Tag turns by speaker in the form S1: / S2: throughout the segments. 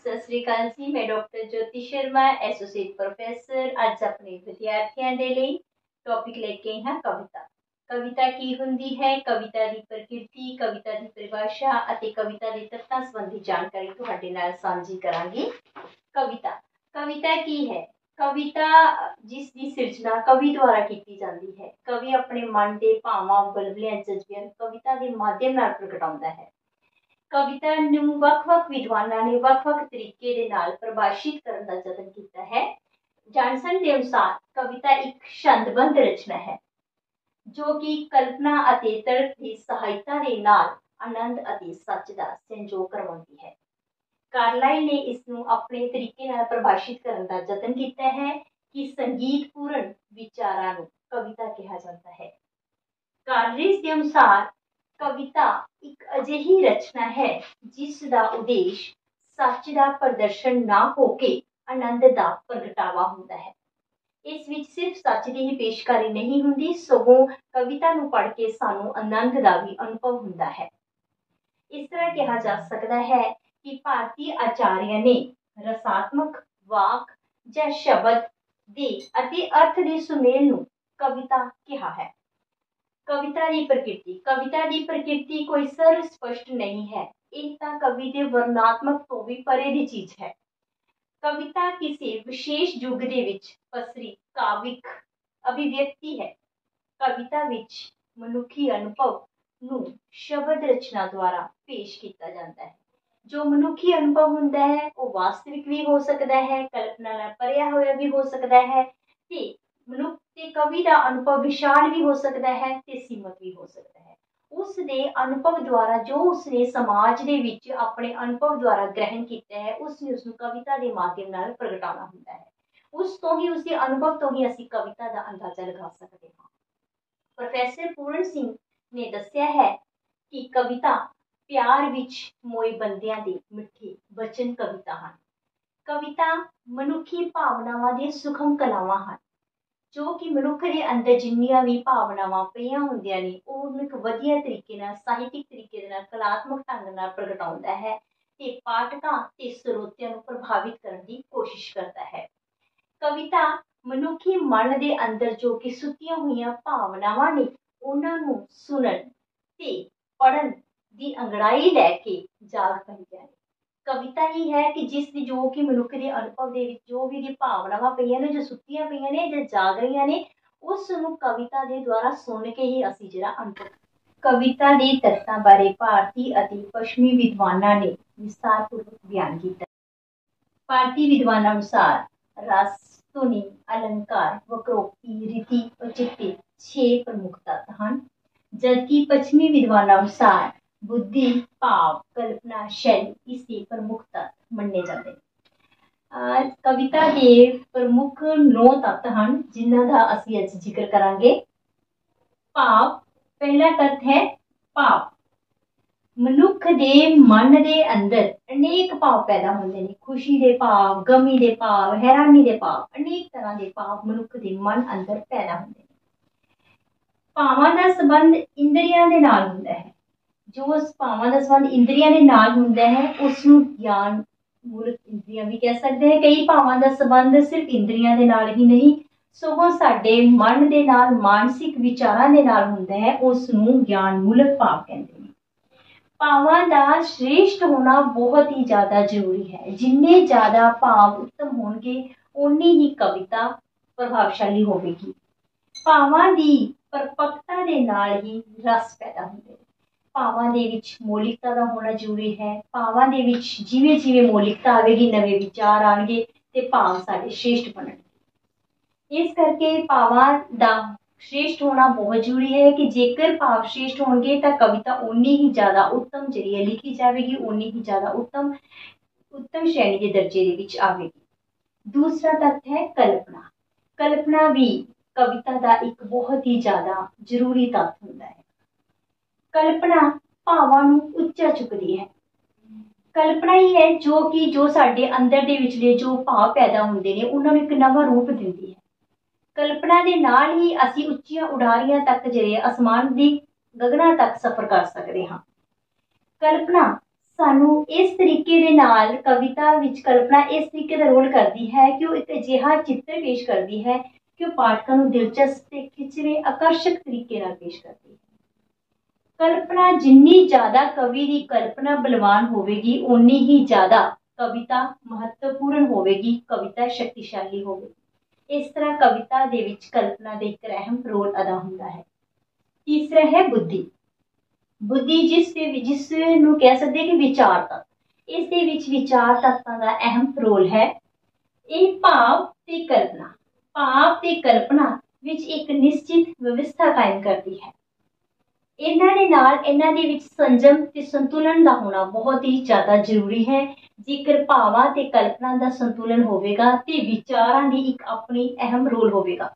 S1: सत श्री अकाल जी। मैं doctor Jyoti Sharma, associate professor. अज अपने विद्यार्थियों के लिए टॉपिक लेके आई हाँ कविता। कविता की हुंदी है, कविता की प्रकृति, कविता की परिभाषा और कविता के तत्तां संबंधी जानकारी तुहाडे नाल साझी करांगी। कविता कविता की है? कविता जिसकी सिरजना कवि द्वारा की जाती है। कवि अपने मन के भावां, बलबलियां, जज्बियां कविता के माध्यम नाल प्रगटाउंदा है। कविता नूं वख-वख विद्वानां ने वख-वख तरीके दे नाल परिभाषित करन दा यतन कीता है। जॉनसन के अनुसार कविता एक छंदबद्ध रचना है जो कि कल्पना अते तर्क की सहायता दे नाल आनंद अते सच दा संजोग करवाउंदी है। कार्लाइल ने इसनूं अपने तरीके नाल परिभाषित करन दा यतन कीता है कि संगीतपूर्ण विचारां नूं कविता कहा जाता है। कार्लिस के अनुसार कविता एक अजिही रचना है जिसका उद्देश्य सच का प्रदर्शन ना होके आनंद का प्रगटावा होता है। इस विच सिर्फ सच की ही पेशकारी नहीं हुंदी, सगों कविता नूं पढ़ के सानू आनंद का भी अनुभव होता है। इस तरह कहा जा सकता है कि भारतीय आचार्य ने रसात्मक वाक या शब्द दे अति अर्थ दे सुमेल नूं कविता कहा है। कविता की प्रकृति कोई सरल स्पष्ट नहीं है। यह कवि के वर्णात्मक तो भी परे की चीज है। कविता किसी विशेष युग दे विच पसरी काविक अभिव्यक्ति है। कविता विच मनुखी अनुभव नूं शब्द रचना द्वारा पेश किया जाता है। जो मनुखी अनुभव हुंदा है वो वास्तविक भी हो सकता है, कल्पना नाल भरिया होया भी हो सकता है ते मनुख ते कवि का अनुभव विशाल भी हो सकता है ते सीमित भी हो सकता है। उसके अनुभव द्वारा जो उसने समाज दे विच अपने अनुभव द्वारा ग्रहण किया है उसने उसनूं कविता के माध्यम नाल प्रगटाउणा हुंदा है। उस तो ही उसके अनुभव तो ही असीं कविता का अंदाजा लगा सकते हैं। प्रोफेसर पूर्ण सिंह ने दस्सिया है कि कविता प्यार विच मोए बंदियां दे मिठे वचन कविता हैं। कविता मनुखी भावनावां दी सूखम कलावां हैं जो कि मनुख के अंदर जिन्नियां भी भावनावां पईयां हुंदियां ने उहनूं एक वधिया तरीके नाल साहित्यिक तरीके दे नाल कलात्मक ढंग नाल प्रगटाउंदा है ते पाठकां ते श्रोतिਆਂ नूं प्रभावित करन दी कोशिश करता है। कविता मनुखी मन दे अंदर जो कि सुतियां हुईयां भावनावां ने उहनां नूं सुनन ते पढ़न दी अंगड़ाई लैके जाग पैंदियां ने। कविता ही है कि जिस जो कि मनुख के अनुभव दे विच जो भी भावनावां पईयां ने, जो सुत्तियां पईयां ने ਜਾਂ जाग रही ने, उस नूं कविता दे द्वारा सुन के ही असीं जिहड़ा अनुभव। कविता दे तत्तां बारे भारतीय अते पश्चिमी विद्वानां ने विस्तारपूर्वक बयान किया। भारतीय विद्वानां अनुसार रस, धुनी, अलंकार, वक्रोक्ति, रीति, औचित्य 6 प्रमुख तत्व हैं, जबकि पश्चिमी विद्वानां अनुसार बुद्धि, भाव, कल्पना, शैली इसके प्रमुख तत्व मन्ने जाते हैं। कविता के प्रमुख 9 तत्व हैं जिन्हां दा असीं अज जिक्र करांगे। भाव पहला तत्व है भाव। मनुख दे मन दे अंदर अनेक भाव पैदा होंदे ने। खुशी दे भाव, गमी दे भाव, हैरानी दे भाव, अनेक तरह के भाव मनुख दे मन अंदर पैदा होंदे ने। भावां दा संबंध इंद्रियां दे नाल हुंदा है। जो उस भावां दा संबंध इंद्रियां दे नाल हुंदा है उसनूं ज्ञान मूलक इंद्रियां भी कह सकते हैं। कई भावां दा संबंध सिर्फ इंद्रियां दे नाल ही नहीं सगों साडे मन दे नाल मानसिक विचारां दे नाल हुंदा है, उसनूं ज्ञान मूलक भाव कहंदे ने। भावां दा श्रेष्ठ होना बहुत ही ज्यादा जरूरी है। जिन्ने ज्यादा भाव उत्तम होंगे उन्नी ही कविता प्रभावशाली होगी। भावां दी परपक्ता दे नाल ही रस पैदा होंदे ने। भावां दे विच मौलिकता का होना जरूरी है। भावां दे विच जिवें जिवें मौलिकता आवेगी नवे विचार आएंगे ते भाव साडे श्रेष्ठ बनणगे। इस करके भावां दा श्रेष्ठ होना बहुत जरूरी है कि जेकर भाव श्रेष्ठ होंगे तो कविता उन्नी ही ज्यादा उत्तम जरिए लिखी जाएगी, उन्नी ही ज्यादा उत्तम श्रेणी के दर्जे दे विच आवेगी। दूसरा तत्व है कल्पना। कल्पना भी कविता का एक बहुत ही ज्यादा जरूरी तत्व होता है। कल्पना भावां नूं उच्चा चुकदी है। कल्पना ही है जो साडे अंदर दे विचले जो भाव पैदा हुंदे ने उन्हां नूं एक नवां रूप दिंदी है। कल्पना दे नाल ही असीं उच्चियां उडारियां तक जिहड़े आसमान दी गगनां तक सफर कर सकते हाँ। कल्पना सानू इस तरीके दे नाल कविता विच कल्पना इस तरीके दा रोल करदी है कि वो एक अजिहा चित्र पेश करदी है कि वो पाठकां नूं दिलचस्प ते खिचवे आकर्षक तरीके नाल पेश करदी है। कल्पना जिन्नी ज्यादा कवि की कल्पना बलवान होवेगी उन्नी ही ज्यादा कविता महत्वपूर्ण होवेगी, कविता शक्तिशाली होवेगी। इस तरह कविता दे विच कल्पना दे एक अहम रोल अदा हुंदा है। तीसरा है बुद्धि। बुद्धि जिस नूं कह सकदे कि विचार तत्व, इस दे विच विचार तत्वां दा अहम रोल है। ये भाव ते कल्पना, भाव ते कल्पना विच एक निश्चित व्यवस्था कायम करती है। इन्हां दे नाल इन्हां दे विच संयम ते संतुलन दा होना बहुत ही ज्यादा जरूरी है। जेकर भावां ते कल्पना दा संतुलन होवेगा ते विचारां दी एक अपनी अहम रोल होवेगा।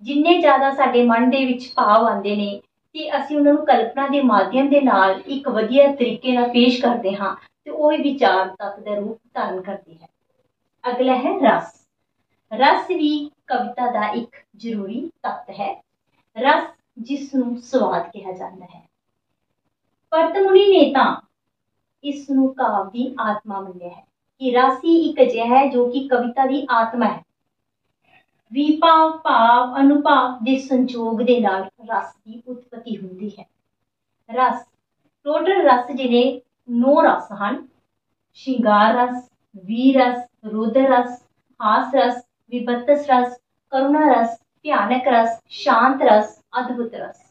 S1: जिन्ने ज्यादा साडे मन दे विच भाव आंदे ने ते ਅਸੀਂ ਉਹਨਾਂ ਨੂੰ ਕਲਪਨਾ ਦੇ ਮਾਧਿਅਮ ਦੇ ਨਾਲ ਇੱਕ ਵਧੀਆ ਤਰੀਕੇ ਨਾਲ ਪੇਸ਼ ਕਰਦੇ ਹਾਂ ਤੇ ਉਹ ਵਿਚਾਰ ਤੱਤ ਦਾ ਰੂਪ ਧਾਰਨ ਕਰਦੀ ਹੈ। ਅਗਲਾ ਹੈ ਰਸ। ਰਸ ਵੀ ਕਵਿਤਾ ਦਾ ਇੱਕ ਜ਼ਰੂਰੀ ਤੱਤ ਹੈ। ਰਸ ਜਿਸ ਨੂੰ ਸਵਾਦ ਕਿਹਾ ਜਾਂਦਾ ਹੈ। ਭਰਤਮੁਨੀ ਨੇ ਤਾਂ ਇਸ ਨੂੰ ਕਾਵਿ ਦੀ ਆਤਮਾ ਮੰਨਿਆ ਹੈ ਕਿ ਰਸ ਹੀ ਇੱਕ ਅਜਿਹਾ ਹੈ ਜੋ ਕਿ ਕਵਿਤਾ ਦੀ ਆਤਮਾ ਹੈ। विभाव भाव अनुभाव के संयोग के नाल रस की उत्पत्ति होती है। रस टोटल रस जिहड़े 9 रस हैं। श्रृंगार रस, वीर रस, रुद्र रस, हास रस, विभत्स रस, करुणा रस, भयानक रस, शांत रस, अद्भुत रस।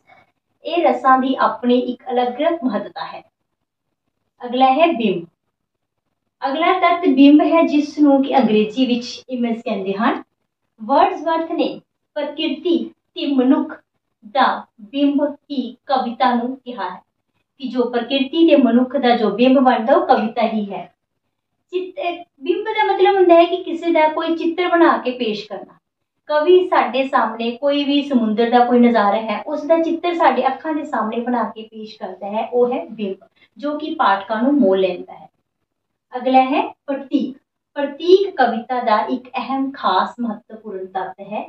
S1: ये रसां की अपनी एक अलग महत्ता है। अगला है बिंब। अगला तत्त बिंब है जिसनूं कि अंग्रेजी विच इमेज कहते हैं। वर्ड्सवर्थ ने प्रकृति ते मनुख दा बिंब ही कविता नूं कहा है कि जो प्रकृति ते मनुख दा जो बिंब बनता वो कविता ही है। बिंब का मतलब होंदा है कि किसी का कोई चित्र बना के पेश करना। कवि साडे सामने कोई भी समुद्र का कोई नज़ारा है उसका चित्र साडे अखां दे सामने बना के पेश करता है, वो है बिंब जो कि पाठकां नूं मोह लैंदा है। अगला है प्रतीक। प्रतीक कविता का एक अहम खास महत्वपूर्ण तत्व है।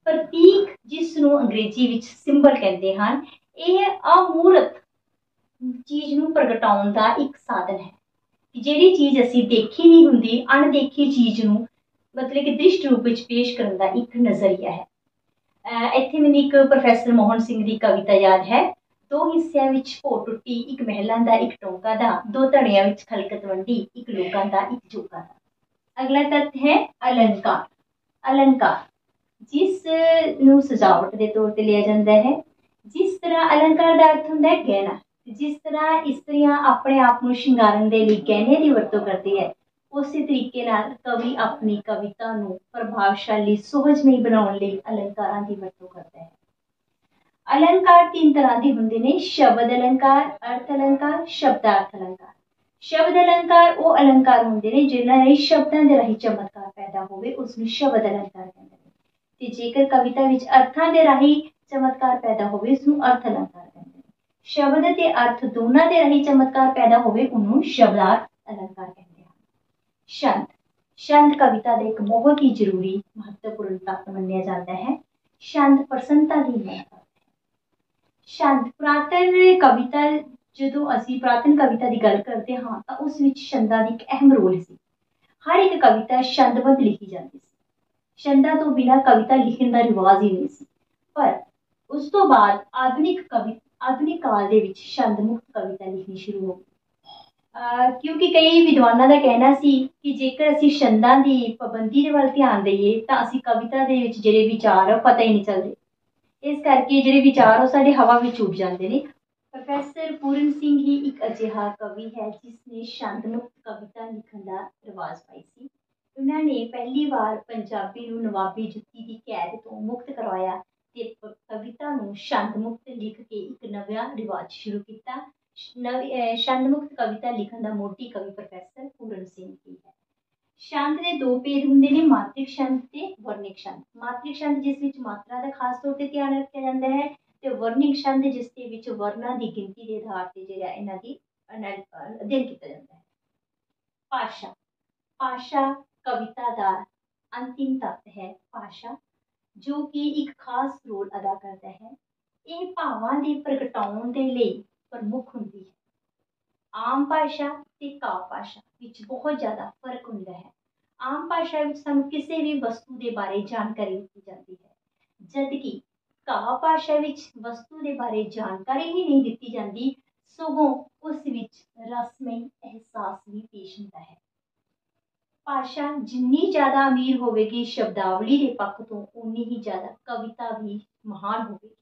S1: प्रतीक जिसनूं अंग्रेजी विच सिंबल कहते हैं, यह अमूर्त चीज़ नूं प्रगटाउण का एक साधन है कि जिहड़ी चीज़ असीं देखी नहीं हुंदी, अणदेखी चीज़ नूं मतलब कि दृष्ट रूप विच पेश करन दा एक नज़रिया है। इत्थे मैनूं एक प्रोफैसर मोहन सिंह की कविता याद है। 2 हिस्सियां विच भो टुट्टी, एक महलां दा एक टोंका दा, 2 धड़ियां विच खलकत वंडी, एक लोकां दा एक जोगा दा। अगला तत्व है अलंकार। अलंकार जिस नूं सजावट के तौर पर लिया जाता है। जिस तरह अलंकार का अर्थ होंदा है गहना। जिस तरह इस्त्रियां अपने आप को श्रृंगारन के लिए गहने की वरतों करती है, उस तरीके नाल कवि अपनी कविता नूं प्रभावशाली सुहजमई बनाउण लई अलंकारां की वरतों करता है। अलंकार 3 तरह के होंदे ने। शब्द अलंकार, अर्थ अलंकार, शब्दार्थ अलंकार। शब्द अलंकार वो अलंकार होंदे ने जिन्हां दे शब्दां दे राही चमत्कार पैदा होवे उसनूं शब्द अलंकार कहंदे ने ते जेकर कविता विच अर्थां दे राही चमत्कार पैदा होवे उसनूं अर्थ अलंकार कहंदे ने। शब्द ते अर्थ दोनां दे राही चमत्कार पैदा होवे उन्होंने शब्दार्थ अलंकार कहते हैं। छंद। छंद कविता का एक बहुत ही जरूरी महत्वपूर्ण तत्व मन्निया जाता है। छंद प्रसन्नता की महत्ता है। छंद पुरातन कविता ਜਦੋਂ ਅਸੀਂ ਪ੍ਰਾਤਨ ਕਵਿਤਾ ਦੀ ਗੱਲ ਕਰਦੇ ਹਾਂ ਤਾਂ ਉਸ ਵਿੱਚ ਛੰਦਾਂ ਦੀ ਇੱਕ ਅਹਿਮ ਰੋਲ ਸੀ। ਹਰ ਇੱਕ ਕਵਿਤਾ ਛੰਦਬੱਧ ਲਿਖੀ ਜਾਂਦੀ ਸੀ। ਛੰਦਾਂ ਤੋਂ ਬਿਨਾਂ ਕਵਿਤਾ ਲਿਖਣ ਦਾ ਰਿਵਾਜ ਹੀ ਨਹੀਂ ਸੀ। ਪਰ ਉਸ ਤੋਂ ਬਾਅਦ ਆਧੁਨਿਕ ਕਾਲ ਦੇ ਵਿੱਚ ਛੰਦ ਮੁਕਤ ਕਵਿਤਾ ਲਿਖਣੀ ਸ਼ੁਰੂ ਹੋ ਗਈ। ਕਿਉਂਕਿ ਕਈ ਵਿਦਵਾਨਾਂ ਦਾ ਕਹਿਣਾ ਸੀ ਕਿ ਜੇਕਰ ਅਸੀਂ ਛੰਦਾਂ ਦੀ ਪਾਬੰਦੀ ਦੇ ਵੱਲ ਧਿਆਨ ਦਈਏ ਤਾਂ ਅਸੀਂ ਕਵਿਤਾ ਦੇ ਵਿੱਚ ਜਿਹੜੇ ਵਿਚਾਰ ਆ ਪਤਾ ਹੀ ਨਹੀਂ ਚੱਲਦੇ। ਇਸ ਕਰਕੇ ਜਿਹੜੇ ਵਿਚਾਰ ਉਹ ਸਾਡੇ ਹਵਾ ਵਿੱਚ ਉੱਡ ਜਾਂਦੇ ਨੇ। प्रोफैसर पूरन सिंह ही एक अजिहा कवि है जिसने छंद मुक्त कविता लिखण का रिवाज पाई सी। उन्होंने पहली बार पंजाबी नूं नवाबी जुत्ती की कैद तो मुक्त करवाया ते कविता नूं छंद मुक्त लिख के एक नवा रिवाज शुरू किया। छंद मुक्त कविता लिखण का मोटी कवि प्रोफैसर पूरन सिंह ही है। छंद के 2 भेद होंदे ने, मात्रिक छंद ते वर्णिक छंद। मात्रिक छंद जिस विच मात्रा का खास तौर पर ध्यान रखा जाता है ते वर्णिक छंद जिस दे विच वर्णां की गिनती के आधार पर जिहड़ा इन्हां दी अध्ययन किया जाता है। भाषा। भाषा कविता का अंतिम तत्व है। भाषा जो कि एक खास रोल अदा करता है। ये भावां दे प्रगटाउण दे लई प्रमुख हुंदी है। आम भाषा ਤੇ ਕਾਵਿ ਭਾਸ਼ਾ ਵਿੱਚ ਬਹੁਤ ਜ਼ਿਆਦਾ ਫਰਕ ਹੁੰਦਾ ਹੈ। ਆਮ ਭਾਸ਼ਾ ਵਿੱਚ ਸਾਨੂੰ ਕਿਸੇ ਵੀ ਵਸਤੂ ਦੇ ਬਾਰੇ ਜਾਣਕਾਰੀ ਦਿੱਤੀ ਜਾਂਦੀ ਹੈ, ਜਦਕਿ ਕਾਵਿ ਭਾਸ਼ਾ ਵਿੱਚ ਵਸਤੂ ਦੇ ਬਾਰੇ ਜਾਣਕਾਰੀ ਹੀ ਨਹੀਂ ਦਿੱਤੀ ਜਾਂਦੀ, ਸਗੋਂ ਉਸ ਵਿੱਚ ਰਸਮਈ ਅਹਿਸਾਸ ਵੀ ਪੇਸ਼ ਹੁੰਦਾ ਹੈ। ਭਾਸ਼ਾ ਜਿੰਨੀ ਜ਼ਿਆਦਾ ਅਮੀਰ ਹੋਵੇਗੀ ਸ਼ਬਦਾਵਲੀ ਦੇ ਪੱਖ ਤੋਂ, ਉਨੀ ਹੀ ਜ਼ਿਆਦਾ ਕਵਿਤਾ ਵੀ ਮਹਾਨ ਹੋਵੇਗੀ।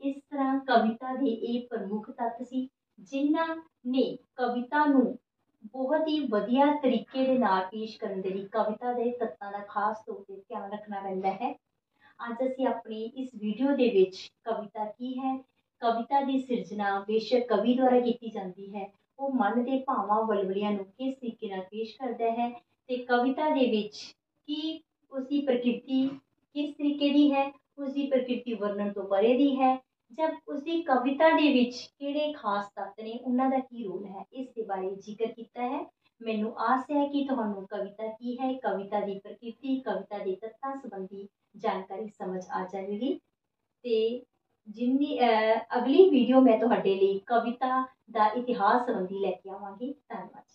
S1: ਇਸ ਤਰ੍ਹਾਂ ਕਵਿਤਾ ਦੇ ਇਹ ਪ੍ਰਮੁੱਖ ਤੱਤ ਸੀ ਜਿਨ੍ਹਾਂ ਨੇ ਕਵਿਤਾ ਨੂੰ ਬਹੁਤ ਹੀ ਵਧੀਆ ਤਰੀਕੇ ਦੇ ਨਾਲ ਪੇਸ਼ ਕਰਨ ਦੇ ਲਈ ਕਵਿਤਾ ਦੇ ਤੱਤਾਂ ਦਾ ਖਾਸ ਤੌਰ 'ਤੇ ਧਿਆਨ ਰੱਖਣਾ ਪੈਂਦਾ ਹੈ। ਅੱਜ ਅਸੀਂ ਆਪਣੀ ਇਸ ਵੀਡੀਓ ਦੇ ਵਿੱਚ ਕਵਿਤਾ ਕੀ ਹੈ, ਕਵਿਤਾ ਦੀ ਸਿਰਜਣਾ ਬੇਸ਼ੱਕ ਕਵੀ ਦੁਆਰਾ ਕੀਤੀ ਜਾਂਦੀ ਹੈ, ਉਹ ਮਨ ਦੇ ਭਾਵਾਂ ਵਲਵਲਿਆਂ ਨੂੰ ਕਿਸ ਤਰੀਕੇ ਨਾਲ ਪੇਸ਼ ਕਰਦਾ ਹੈ ਤੇ ਕਵਿਤਾ ਦੇ ਵਿੱਚ ਕੀ ਉਸਦੀ ਪ੍ਰਕਿਰਤੀ ਕਿਸ ਤਰੀਕੇ ਦੀ ਹੈ, ਉਸਦੀ ਪ੍ਰਕਿਰਤੀ ਵਰਣਨ ਤੋਂ ਪਰੇ ਦੀ ਹੈ, ਜਦ ਉਸਦੀ ਕਵਿਤਾ ਦੇ ਵਿੱਚ ਕਿਹੜੇ ਖਾਸ ਤੱਤ ਨੇ, ਉਹਨਾਂ ਦਾ ਕੀ ਰੋਲ ਹੈ, ਇਸ ਦੇ ਬਾਰੇ ਜ਼ਿਕਰ ਕੀਤਾ ਹੈ। ਮੈਨੂੰ ਆਸ ਹੈ ਕਿ ਤੁਹਾਨੂੰ ਕਵਿਤਾ ਕੀ ਹੈ, ਕਵਿਤਾ ਦੀ ਪ੍ਰਕਿਰਤੀ, ਕਵਿਤਾ ਦੇ ਤੱਤਾਂ ਸੰਬੰਧੀ ਜਾਣਕਾਰੀ ਸਮਝ ਆ ਜਾਵੇਗੀ। ਤੇ ਜਿੰਨੀ ਅਗਲੀ ਵੀਡੀਓ ਮੈਂ ਤੁਹਾਡੇ ਲਈ ਕਵਿਤਾ ਦਾ ਇਤਿਹਾਸ ਸੰਬੰਧੀ ਲੈ ਕੇ ਆਵਾਂਗੀ। ਧੰਨਵਾਦ।